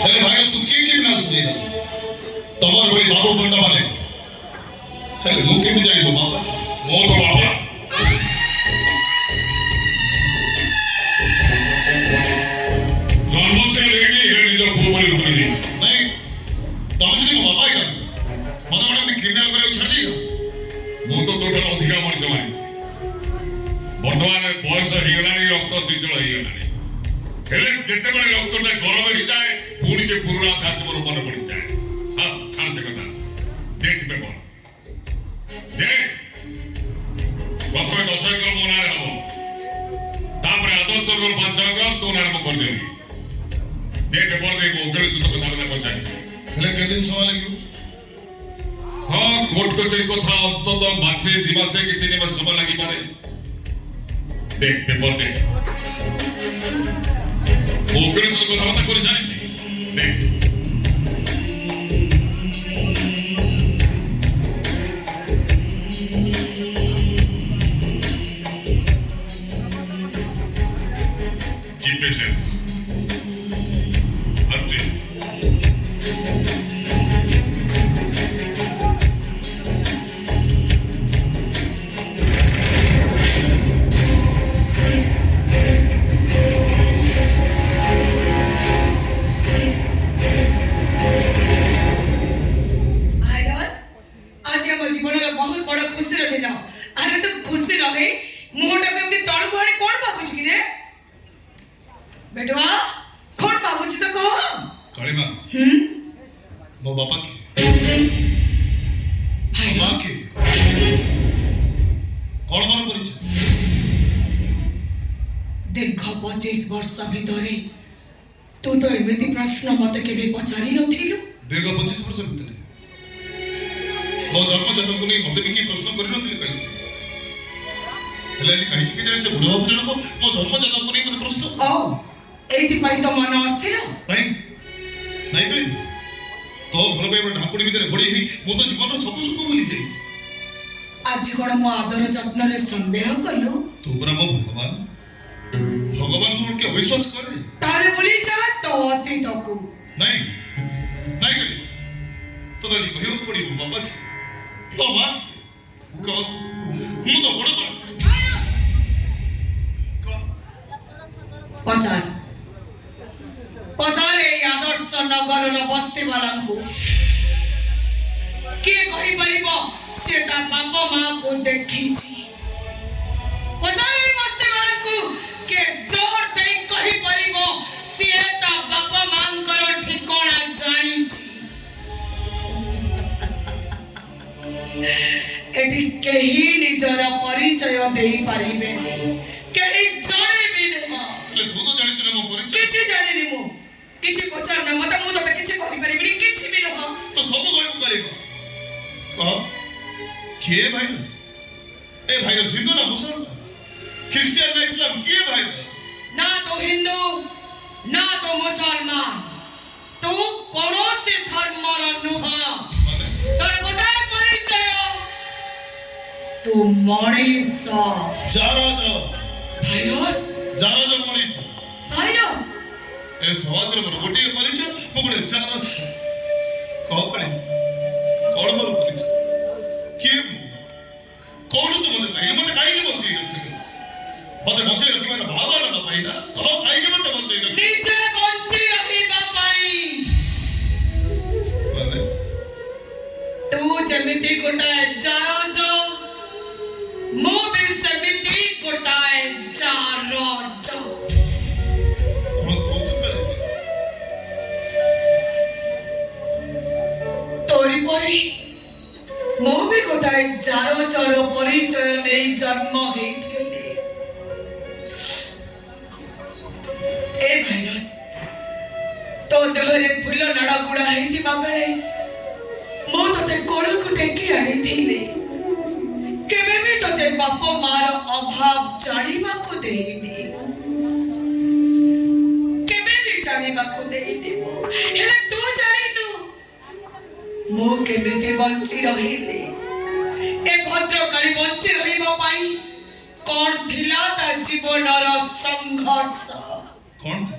ହେଲେ ଭାଇ ସୁଖୀ କି ବିନା ସୁଖୀ ତମର ହୋଇ ବାବୁ ଗଣ୍ଡ ମାନେ ହେଲେ ମୁଁ କେମିତି ଜାଣିବ ବାପା ମୋ ତ ବାପା ଜନ୍ମ ସେ ରେଡି ହେ ନିଜ ପୁଅ ବୋଲି ଭାବିଲି ନାଇଁ ତମେ ଯଦି ମୋ ବାପା ହେଇଥାନ୍ତ ମତେ ଗୋଟେ କ୍ରିମିନାଲ କରିବାକୁ ଛାଡ଼ି ଦେଇଛ ମୁଁ ତ ତୋଠାରୁ ଅଧିକା ମଣିଷ ମାରିଛି ବର୍ତ୍ତମାନ ବୟସ ହେଇଗଲାଣି ରକ୍ତ ଚଞ୍ଚଳ ହେଇଗଲାଣି ହେଲେ ଯେତେବେଳେ ରକ୍ତଟା ଗରମ ହେଇଯାଏ ପୁଣି ସେ ପୁରୁଣା ଅଭ୍ୟାସ ମୋର ମନେ ପଡ଼ିଯାଏ ହଁ ଛାଡ଼ ସେ କଥା ଦେଶ ପେପର ଦେ ପ୍ରଥମେ 10 ଏକର ମୋ ନାଁରେ ହବ ତାପରେ ଆଦର୍ଶ ଏକର 5 ଏକର ତୋ ନାଁରେ ମୁଁ କରିଦେବି ଦେ ପେପର ଦେ ଉଗ୍ର ସୂତ କଥାବାର୍ତ୍ତା କରିଚାଲିଛି ହେଲେ କେତେ ଦିନ ସମୟ ଲାଗିବ ହଁ କୋର୍ଟ କଚେରୀ କଥା ଅନ୍ତତଃ ମାସେ 2 ମାସେ କି 3 ମାସ ସମୟ ଲାଗିପାରେ दे पेपर दे उग्र सहित कथबार्ता कर सारी दे कीप पेशेंस बेटवा कौन बाबूजी तो कहो कालीमा मो बापा की भाई मां की कौन मन परिचय दीर्घ 25 वर्ष भितरे तू तो एमिति प्रश्न मत केबे पचारि नथिलु दीर्घ 25 वर्ष भितरे मो जन्म जन्म को नहीं मते की प्रश्न करि नथिले कहि हेले जी कहि कि से बुढ़ा बाबू जन को मो जन्म जन्म को नहीं मते प्रश्न ओ एति पाई तो मन अस्थिर नहीं नहीं कहि तो भल पे ढाकुड़ी भीतर घोड़ी ही मो तो जीवन सब सुख मिली जाई आज कोन मो आदर जत्न रे संदेह कलु तू ब्रह्म भगवान भगवान को के विश्वास करे तारे बोली जा तो अतीत को नहीं नहीं कहि तो जी कहियो पड़ी बाबा की तो मां को मु तो बड़ पचारे आदर्श नगर बस्ती वाला को के कहि परिबो से ता बाप मां को देखी छी पचारे बस्ती वाला को के जोर दे कहि परिबो से ता बाप मां कर ठिकाना जानि छी एठी केही निजर परिचय देई परिबे केही जाने भी नहीं ले तू तो जानि तने मो परिचय किछि जानि नि मो किछि पचार न मत मु तो किछि कहि परिबि किछि भी न तो सब कोई करेगा कह के भाई ए भाई हिंदू ना मुसलमान क्रिश्चियन ना इस्लाम के भाई ना तो हिंदू ना तो मुसलमान तू कौनसी धर्म नुह तोर गोटाए परिचय तू मनीष जाराज भाइरस जाराज मनीष भाइरस ए समाज रे मोर गोटे परिचय पगड़े जाराज कह पड़े कौन मोर परिचय के कौन तो मते भाई मते काई के बच्चे मते बच्चे रखिबा ना बाबा ना भाई ना तो काई के मते बच्चे नीचे बच्चे रखिबा पाई माने तू जेमिति गोटाए जाराज मो भी समिति गोटाए जाराज तोरी परी मो भी गोटाए जाराजर परिचय नहीं जन्म हेथिले ए भाइरस तो देहरे फूल नाड़ा गुड़ा हेथिबा बेले मो तते कोळକୁ टेकी आनी थिले केबे भी तते बाप मार अभाव जानिबा को देइनी केबे भी जानिबा को देइनी हेले तू जानिनु मो केबेते बंची रहिले ए भद्रकाली बंची रहिबा पाई कोन थिला ता जीवनर संघर्ष कौन था